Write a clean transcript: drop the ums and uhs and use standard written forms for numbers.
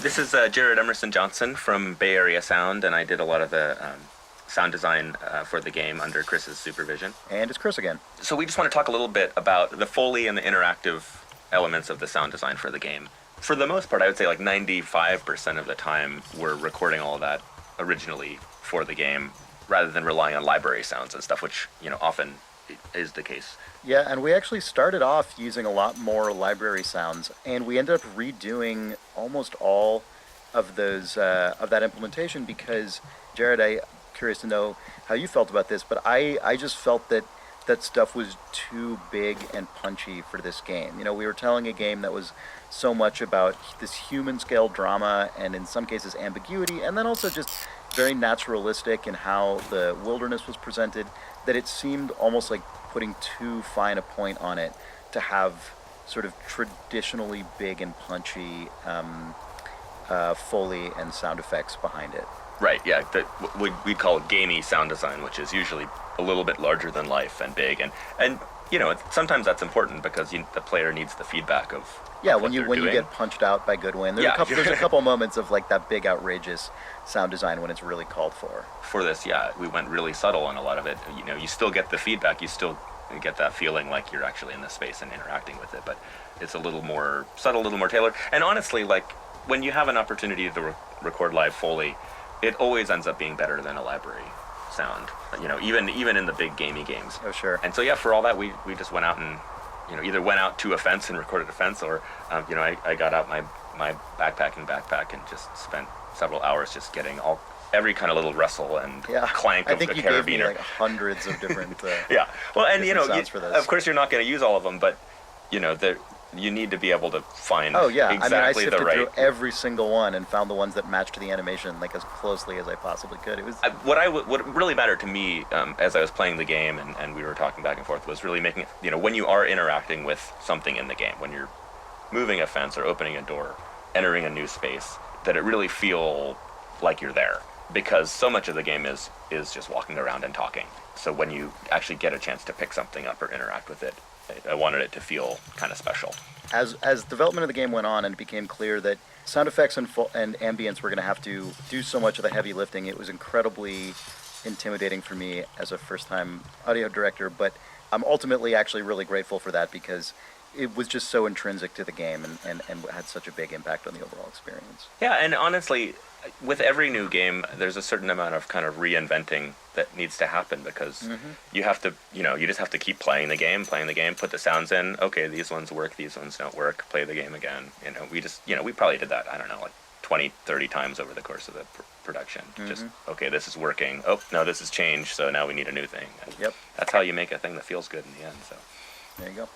This is Jared Emerson-Johnson from Bay Area Sound, and I did a lot of the sound design for the game under Chris's supervision. And it's Chris again. So we just want to talk a little bit about the Foley and the interactive elements of the sound design for the game. For the most part, I would say like 95% of the time we're recording all of that originally for the game, rather than relying on library sounds and stuff, which, often is the case. Yeah, and we actually started off using a lot more library sounds, and we ended up redoing almost all of those of that implementation because, Jared, I'm curious to know how you felt about this, but I just felt that stuff was too big and punchy for this game. We were telling a game that was so much about this human-scale drama and in some cases ambiguity, and then also just very naturalistic in how the wilderness was presented, that it seemed almost like putting too fine a point on it to have sort of traditionally big and punchy Foley and sound effects behind it. Right, yeah. We'd call it gamey sound design, which is usually a little bit larger than life and big. And sometimes that's important because the player needs the feedback of when you get punched out by Goodwin. There's a couple moments of like that big outrageous sound design when it's really called for. For this, we went really subtle on a lot of it. You still get the feedback, you still get that feeling like you're actually in the space and interacting with it, but it's a little more subtle, a little more tailored. And honestly, like when you have an opportunity to record live Foley, it always ends up being better than a library sound. Even in the big gamey games. Oh, sure. And so for all that, we just went out and either went out to a fence and recorded a fence, or I got out my backpack and just spent several hours just getting every kind of little rustle and clank of the carabiner. I think you gave me like hundreds of different well, and sounds for this. Of course you're not going to use all of them, but you need to be able to find exactly I sifted the right. through every single one and found the ones that matched the animation like as closely as I possibly could. It was what really mattered to me as I was playing the game and we were talking back and forth was really making it, when you are interacting with something in the game, when you're moving a fence or opening a door, entering a new space, that it really feel like you're there, because so much of the game is just walking around and talking. So when you actually get a chance to pick something up or interact with it, I wanted it to feel kind of special. As development of the game went on and it became clear that sound effects and ambience were going to have to do so much of the heavy lifting, it was incredibly intimidating for me as a first-time audio director, but I'm ultimately actually really grateful for that because it was just so intrinsic to the game and had such a big impact on the overall experience. Yeah, and honestly, with every new game, there's a certain amount of kind of reinventing that needs to happen because you have to, you just have to keep playing the game, put the sounds in. Okay, these ones work, these ones don't work, play the game again. We probably did that, I don't know, like 20, 30 times over the course of the production. Just, okay, this is working. Oh, no, this has changed, so now we need a new thing. And that's how you make a thing that feels good in the end. So there you go.